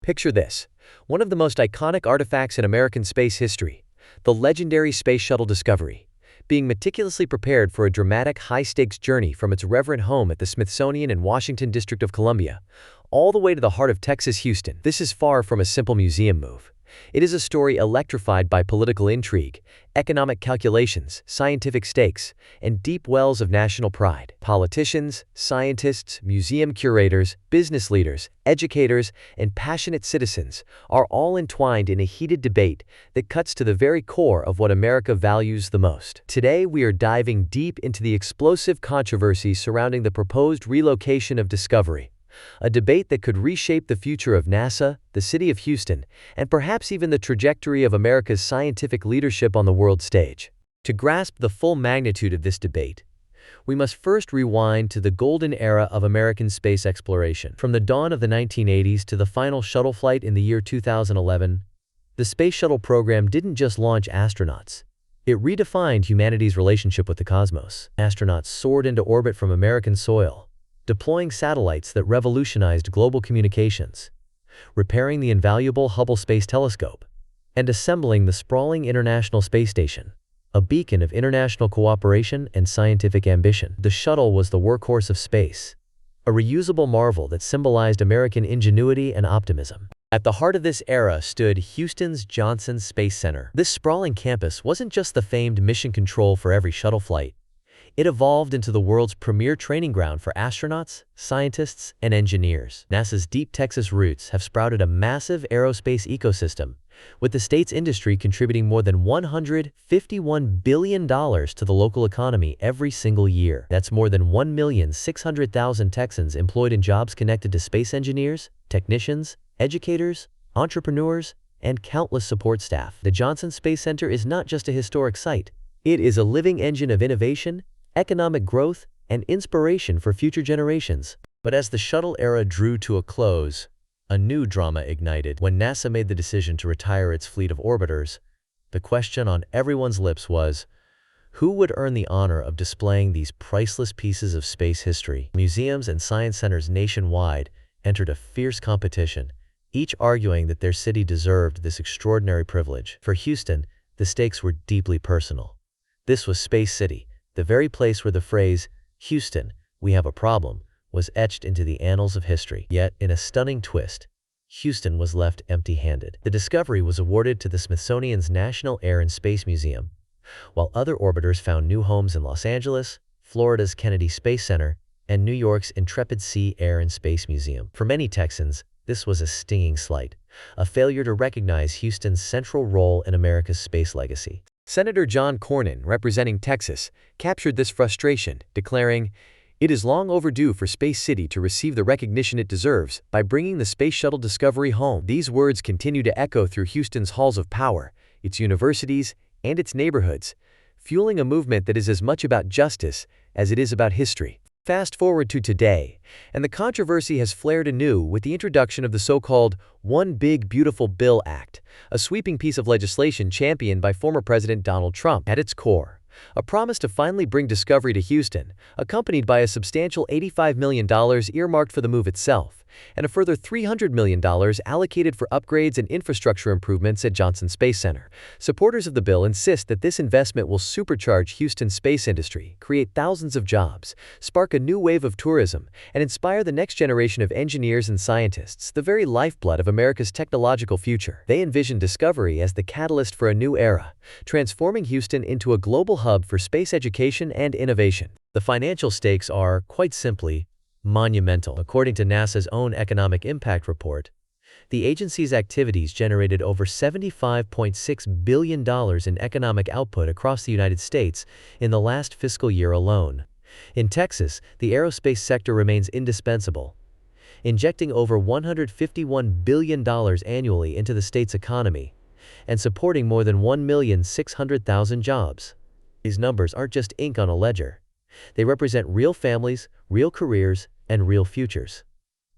Picture this, one of the most iconic artifacts in American space history, the legendary Space Shuttle Discovery, being meticulously prepared for a dramatic, high-stakes journey from its reverent home at the Smithsonian in Washington, District of Columbia, all the way to the heart of Texas, Houston. This is far from a simple museum move. It is a story electrified by political intrigue, economic calculations, scientific stakes, and deep wells of national pride. Politicians, scientists, museum curators, business leaders, educators, and passionate citizens are all entwined in a heated debate that cuts to the very core of what America values the most. Today, we are diving deep into the explosive controversy surrounding the proposed relocation of Discovery, a debate that could reshape the future of NASA, the city of Houston, and perhaps even the trajectory of America's scientific leadership on the world stage. To grasp the full magnitude of this debate, we must first rewind to the golden era of American space exploration. From the dawn of the 1980s to the final shuttle flight in the year 2011, the Space Shuttle program didn't just launch astronauts. It redefined humanity's relationship with the cosmos. Astronauts soared into orbit from American soil, deploying satellites that revolutionized global communications, repairing the invaluable Hubble Space Telescope, and assembling the sprawling International Space Station, a beacon of international cooperation and scientific ambition. The shuttle was the workhorse of space, a reusable marvel that symbolized American ingenuity and optimism. At the heart of this era stood Houston's Johnson Space Center. This sprawling campus wasn't just the famed mission control for every shuttle flight. It evolved into the world's premier training ground for astronauts, scientists, and engineers. NASA's deep Texas roots have sprouted a massive aerospace ecosystem, with the state's industry contributing more than $151 billion to the local economy every single year. That's more than 1,600,000 Texans employed in jobs connected to space engineers, technicians, educators, entrepreneurs, and countless support staff. The Johnson Space Center is not just a historic site. It is a living engine of innovation, economic growth, and inspiration for future generations. But as the shuttle era drew to a close, a new drama ignited. When NASA made the decision to retire its fleet of orbiters, the question on everyone's lips was, who would earn the honor of displaying these priceless pieces of space history? Museums and science centers nationwide entered a fierce competition, each arguing that their city deserved this extraordinary privilege. For Houston, the stakes were deeply personal. This was Space City, the very place where the phrase, "Houston, we have a problem," was etched into the annals of history. Yet, in a stunning twist, Houston was left empty-handed. The Discovery was awarded to the Smithsonian's National Air and Space Museum, while other orbiters found new homes in Los Angeles, Florida's Kennedy Space Center, and New York's Intrepid Sea Air and Space Museum. For many Texans, this was a stinging slight, a failure to recognize Houston's central role in America's space legacy. Senator John Cornyn, representing Texas, captured this frustration, declaring, "It is long overdue for Space City to receive the recognition it deserves by bringing the Space Shuttle Discovery home." These words continue to echo through Houston's halls of power, its universities, and its neighborhoods, fueling a movement that is as much about justice as it is about history. Fast forward to today, and the controversy has flared anew with the introduction of the so-called One Big Beautiful Bill Act, a sweeping piece of legislation championed by former President Donald Trump. At its core, a promise to finally bring Discovery to Houston, accompanied by a substantial $85 million earmarked for the move itself, and a further $300 million allocated for upgrades and infrastructure improvements at Johnson Space Center. Supporters of the bill insist that this investment will supercharge Houston's space industry, create thousands of jobs, spark a new wave of tourism, and inspire the next generation of engineers and scientists, the very lifeblood of America's technological future. They envision Discovery as the catalyst for a new era, transforming Houston into a global hub for space education and innovation. The financial stakes are, quite simply, monumental. According to NASA's own economic impact report, the agency's activities generated over $75.6 billion in economic output across the United States in the last fiscal year alone. In Texas, the aerospace sector remains indispensable, injecting over $151 billion annually into the state's economy and supporting more than 1,600,000 jobs. These numbers aren't just ink on a ledger. They represent real families, real careers, and real futures.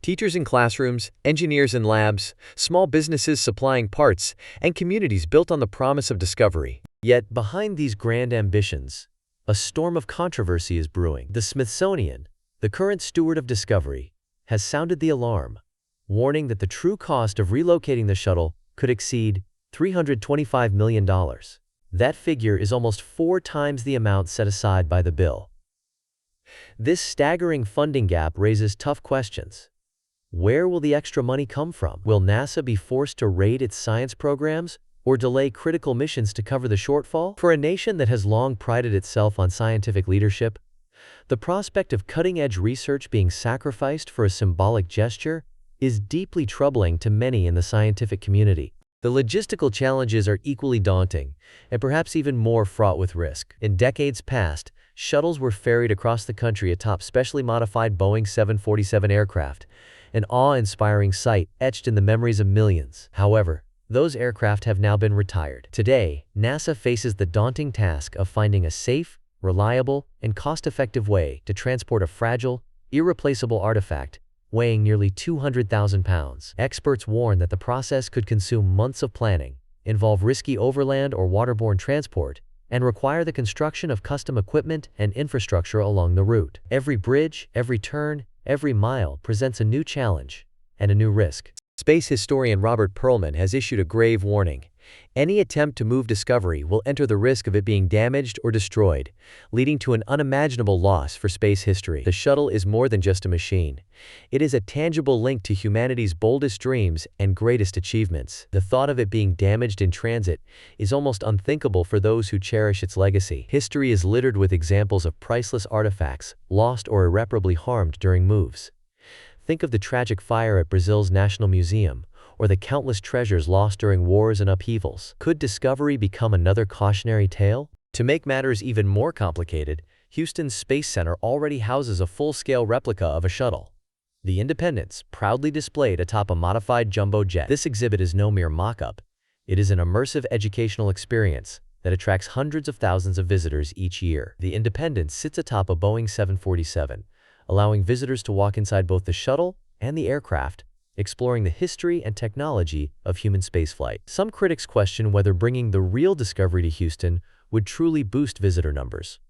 Teachers in classrooms, engineers in labs, small businesses supplying parts, and communities built on the promise of Discovery. Yet, behind these grand ambitions, a storm of controversy is brewing. The Smithsonian, the current steward of Discovery, has sounded the alarm. warning that the true cost of relocating the shuttle could exceed $325 million. That figure is almost 4 times the amount set aside by the bill. This staggering funding gap raises tough questions. Where will the extra money come from? Will NASA be forced to raid its science programs or delay critical missions to cover the shortfall? For a nation that has long prided itself on scientific leadership, the prospect of cutting-edge research being sacrificed for a symbolic gesture is deeply troubling to many in the scientific community. The logistical challenges are equally daunting, and perhaps even more fraught with risk. In decades past, shuttles were ferried across the country atop specially modified Boeing 747 aircraft, an awe-inspiring sight etched in the memories of millions. However, those aircraft have now been retired. Today, NASA faces the daunting task of finding a safe, reliable, and cost-effective way to transport a fragile, irreplaceable artifact weighing nearly 200,000 pounds. Experts warn that the process could consume months of planning, involve risky overland or waterborne transport, and require the construction of custom equipment and infrastructure along the route. Every bridge, every turn, every mile presents a new challenge and a new risk. Space historian Robert Pearlman has issued a grave warning. Any attempt to move Discovery will enter the risk of it being damaged or destroyed, leading to an unimaginable loss for space history. The shuttle is more than just a machine. It is a tangible link to humanity's boldest dreams and greatest achievements. The thought of it being damaged in transit is almost unthinkable for those who cherish its legacy. History is littered with examples of priceless artifacts lost or irreparably harmed during moves. Think of the tragic fire at Brazil's National Museum, or the countless treasures lost during wars and upheavals. Could Discovery become another cautionary tale? To make matters even more complicated, Houston's Space Center already houses a full-scale replica of a shuttle, the Independence, proudly displayed atop a modified jumbo jet. This exhibit is no mere mock-up. It is an immersive educational experience that attracts hundreds of thousands of visitors each year. The Independence sits atop a Boeing 747, allowing visitors to walk inside both the shuttle and the aircraft, exploring the history and technology of human spaceflight. Some critics question whether bringing the real Discovery to Houston would truly boost visitor numbers,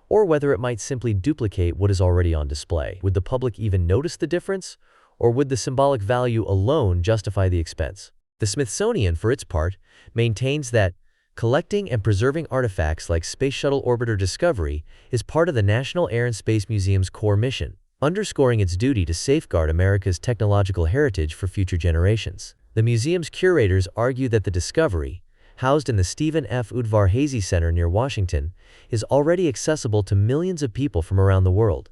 or whether it might simply duplicate what is already on display. Would the public even notice the difference, or would the symbolic value alone justify the expense? The Smithsonian, for its part, maintains that collecting and preserving artifacts like Space Shuttle Orbiter Discovery is part of the National Air and Space Museum's core mission, underscoring its duty to safeguard America's technological heritage for future generations. The museum's curators argue that the Discovery, housed in the Stephen F. Udvar-Hazy Center near Washington, is already accessible to millions of people from around the world.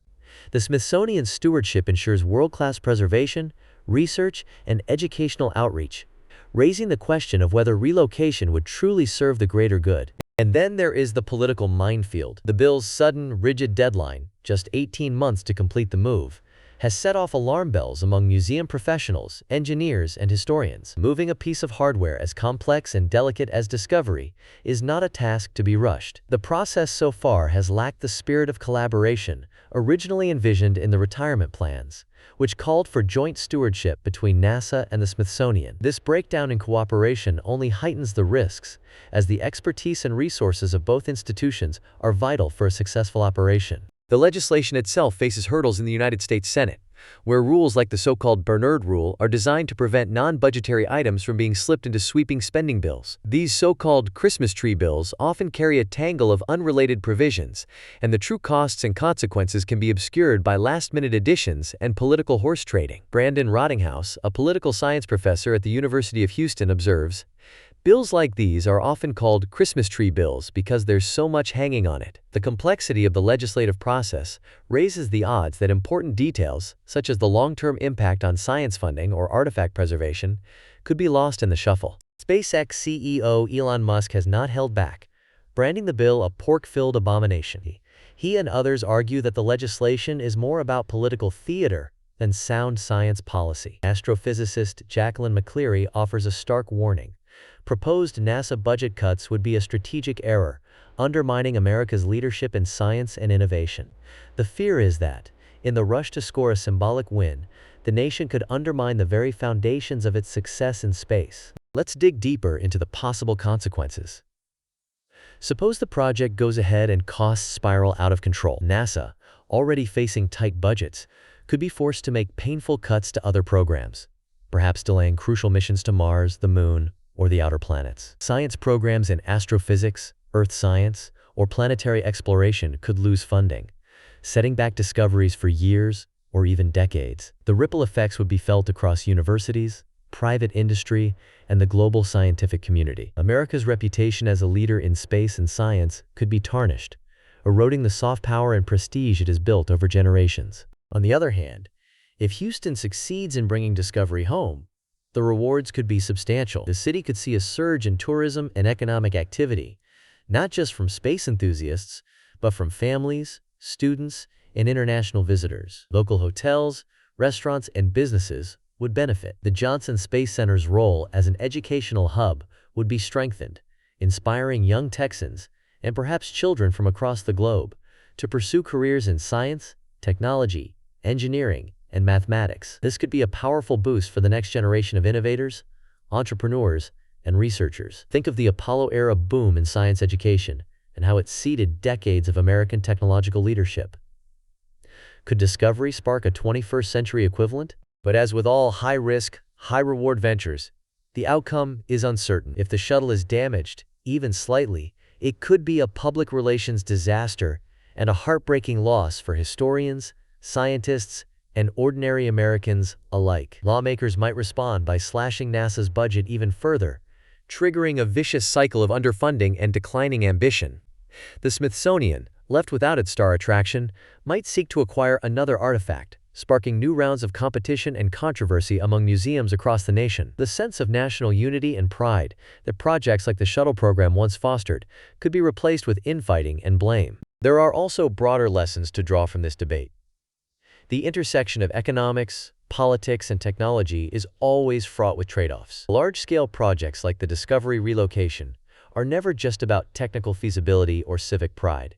The Smithsonian's stewardship ensures world-class preservation, research, and educational outreach, raising the question of whether relocation would truly serve the greater good. And then there is the political minefield. The bill's sudden, rigid deadline, just 18 months to complete the move, has set off alarm bells among museum professionals, engineers, and historians. Moving a piece of hardware as complex and delicate as Discovery is not a task to be rushed. The process so far has lacked the spirit of collaboration originally envisioned in the retirement plans, which called for joint stewardship between NASA and the Smithsonian. This breakdown in cooperation only heightens the risks, as the expertise and resources of both institutions are vital for a successful operation. The legislation itself faces hurdles in the United States Senate, where rules like the so-called Bernard Rule are designed to prevent non-budgetary items from being slipped into sweeping spending bills. These so-called Christmas tree bills often carry a tangle of unrelated provisions, and the true costs and consequences can be obscured by last-minute additions and political horse trading. Brandon Rottinghouse, a political science professor at the University of Houston, observes, "Bills like these are often called Christmas tree bills because there's so much hanging on it. The complexity of the legislative process raises the odds that important details, such as the long-term impact on science funding or artifact preservation, could be lost in the shuffle." SpaceX CEO Elon Musk has not held back, branding the bill a pork-filled abomination. He and others argue that the legislation is more about political theater than sound science policy. Astrophysicist Jacqueline McCleary offers a stark warning. Proposed NASA budget cuts would be a strategic error, undermining America's leadership in science and innovation. The fear is that, in the rush to score a symbolic win, the nation could undermine the very foundations of its success in space. Let's dig deeper into the possible consequences. Suppose the project goes ahead and costs spiral out of control. NASA, already facing tight budgets, could be forced to make painful cuts to other programs. perhaps delaying crucial missions to Mars, the Moon, or the outer planets. Science programs in astrophysics, earth science, or planetary exploration could lose funding, setting back discoveries for years or even decades. The ripple effects would be felt across universities, private industry, and the global scientific community. America's reputation as a leader in space and science could be tarnished, eroding the soft power and prestige it has built over generations. On the other hand, if Houston succeeds in bringing Discovery home, the rewards could be substantial. The city could see a surge in tourism and economic activity, not just from space enthusiasts, but from families, students, and international visitors. Local hotels, restaurants, and businesses would benefit. The Johnson Space Center's role as an educational hub would be strengthened, inspiring young Texans and perhaps children from across the globe to pursue careers in science, technology, engineering, and mathematics. This could be a powerful boost for the next generation of innovators, entrepreneurs, and researchers. Think of the Apollo-era boom in science education and how it seeded decades of American technological leadership. Could Discovery spark a 21st century equivalent? But as with all high-risk, high-reward ventures, the outcome is uncertain. If the shuttle is damaged, even slightly, it could be a public relations disaster and a heartbreaking loss for historians, scientists, and ordinary Americans alike. Lawmakers might respond by slashing NASA's budget even further, triggering a vicious cycle of underfunding and declining ambition. The Smithsonian, left without its star attraction, might seek to acquire another artifact, sparking new rounds of competition and controversy among museums across the nation. The sense of national unity and pride that projects like the shuttle program once fostered could be replaced with infighting and blame. There are also broader lessons to draw from this debate. The intersection of economics, politics, and technology is always fraught with trade-offs. Large-scale projects like the Discovery relocation are never just about technical feasibility or civic pride.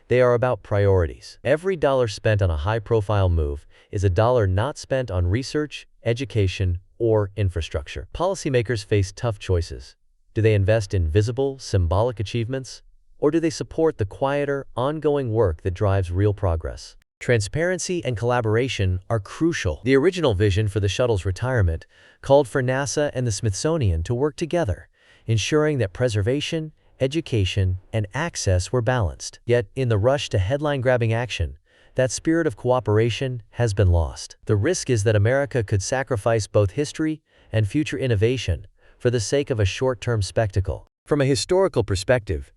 They are about priorities. Every dollar spent on a high-profile move is a dollar not spent on research, education, or infrastructure. Policymakers face tough choices. Do they invest in visible, symbolic achievements, or do they support the quieter, ongoing work that drives real progress? Transparency and collaboration are crucial. The original vision for the shuttle's retirement called for NASA and the Smithsonian to work together, ensuring that preservation, education, and access were balanced. Yet, in the rush to headline-grabbing action, that spirit of cooperation has been lost. The risk is that America could sacrifice both history and future innovation for the sake of a short-term spectacle. From a historical perspective,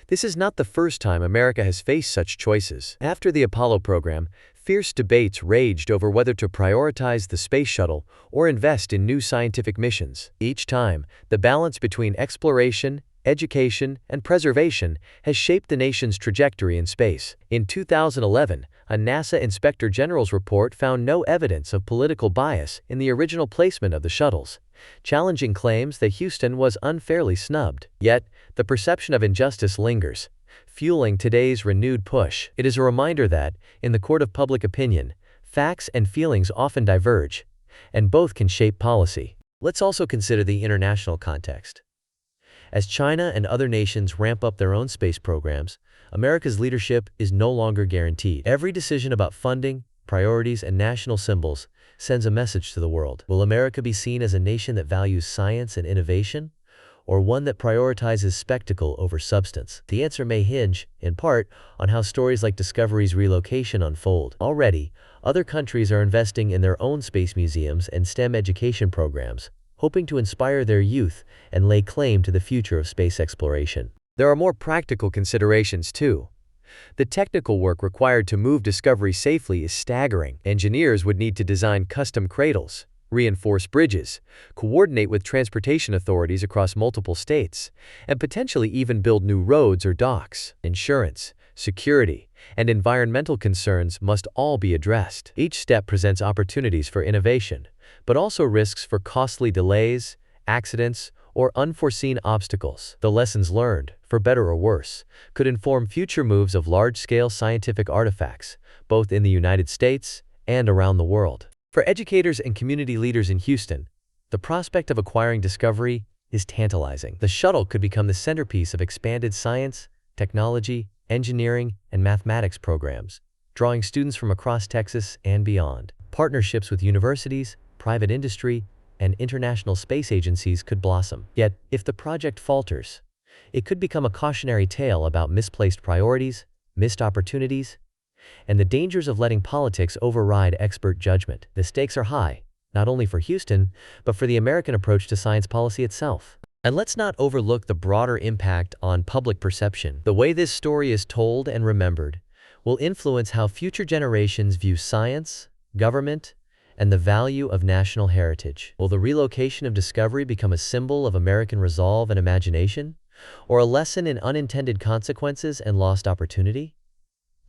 this is not the first time America has faced such choices. After the Apollo program, fierce debates raged over whether to prioritize the space shuttle or invest in new scientific missions. Each time, the balance between exploration, education, and preservation has shaped the nation's trajectory in space. In 2011, a NASA Inspector General's report found no evidence of political bias in the original placement of the shuttles, challenging claims that Houston was unfairly snubbed. Yet, the perception of injustice lingers, fueling today's renewed push. It is a reminder that, in the court of public opinion, facts and feelings often diverge, and both can shape policy. Let's also consider the international context. As China and other nations ramp up their own space programs, America's leadership is no longer guaranteed. Every decision about funding, priorities, and national symbols sends a message to the world. Will America be seen as a nation that values science and innovation, or one that prioritizes spectacle over substance? The answer may hinge, in part, on how stories like Discovery's relocation unfold. Already, other countries are investing in their own space museums and STEM education programs, hoping to inspire their youth and lay claim to the future of space exploration. There are more practical considerations, too. The technical work required to move Discovery safely is staggering. Engineers would need to design custom cradles, reinforce bridges, coordinate with transportation authorities across multiple states, and potentially even build new roads or docks. Insurance, security, and environmental concerns must all be addressed. Each step presents opportunities for innovation, but also risks for costly delays, accidents, or unforeseen obstacles. The lessons learned, for better or worse, could inform future moves of large-scale scientific artifacts, both in the United States and around the world. For educators and community leaders in Houston, the prospect of acquiring Discovery is tantalizing. The shuttle could become the centerpiece of expanded science, technology, engineering, and mathematics programs, drawing students from across Texas and beyond. Partnerships with universities, private industry, and international space agencies could blossom. Yet, if the project falters, it could become a cautionary tale about misplaced priorities, missed opportunities, and the dangers of letting politics override expert judgment. The stakes are high, not only for Houston, but for the American approach to science policy itself. And let's not overlook the broader impact on public perception. The way this story is told and remembered will influence how future generations view science, government, and the value of national heritage. Will the relocation of Discovery become a symbol of American resolve and imagination, or a lesson in unintended consequences and lost opportunity?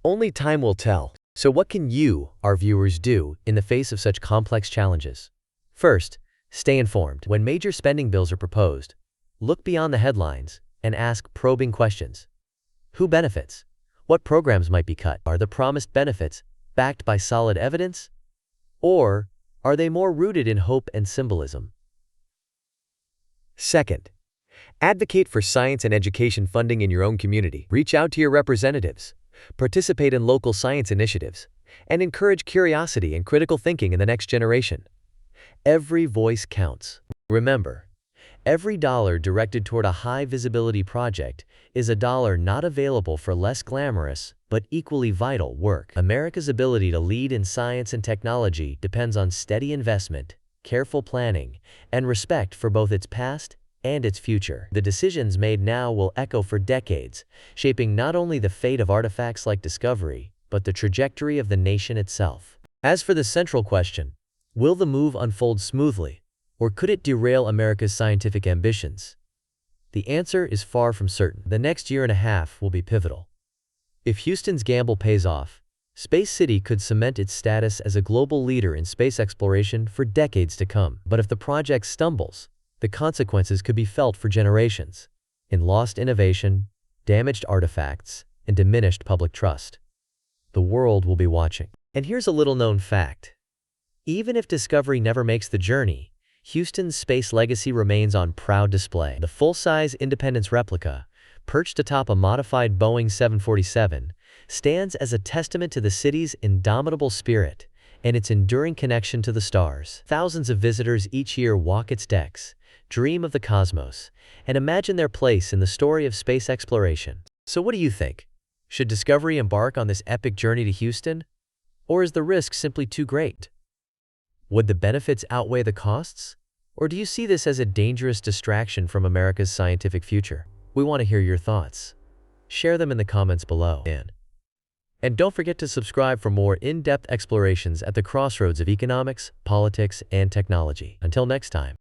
Only time will tell. So what can you, our viewers, do in the face of such complex challenges? First, stay informed. When major spending bills are proposed, look beyond the headlines and ask probing questions. Who benefits? What programs might be cut? Are the promised benefits backed by solid evidence? Or are they more rooted in hope and symbolism? Second, advocate for science and education funding in your own community. Reach out to your representatives, participate in local science initiatives, and encourage curiosity and critical thinking in the next generation. Every voice counts. Remember, every dollar directed toward a high-visibility project is a dollar not available for less glamorous but equally vital work. America's ability to lead in science and technology depends on steady investment, careful planning, and respect for both its past and its future. The decisions made now will echo for decades, shaping not only the fate of artifacts like Discovery, but the trajectory of the nation itself. As for the central question, will the move unfold smoothly, or could it derail America's scientific ambitions? The answer is far from certain. The next year and a half will be pivotal. If Houston's gamble pays off, Space City could cement its status as a global leader in space exploration for decades to come. But if the project stumbles, the consequences could be felt for generations, in lost innovation, damaged artifacts, and diminished public trust. The world will be watching. And here's a little-known fact. Even if Discovery never makes the journey, Houston's space legacy remains on proud display. The full-size Independence replica, perched atop a modified Boeing 747, stands as a testament to the city's indomitable spirit and its enduring connection to the stars. Thousands of visitors each year walk its decks, dream of the cosmos, and imagine their place in the story of space exploration. So what do you think? Should Discovery embark on this epic journey to Houston? Or is the risk simply too great? Would the benefits outweigh the costs? Or do you see this as a dangerous distraction from America's scientific future? We want to hear your thoughts. Share them in the comments below. And don't forget to subscribe for more in-depth explorations at the crossroads of economics, politics, and technology. Until next time.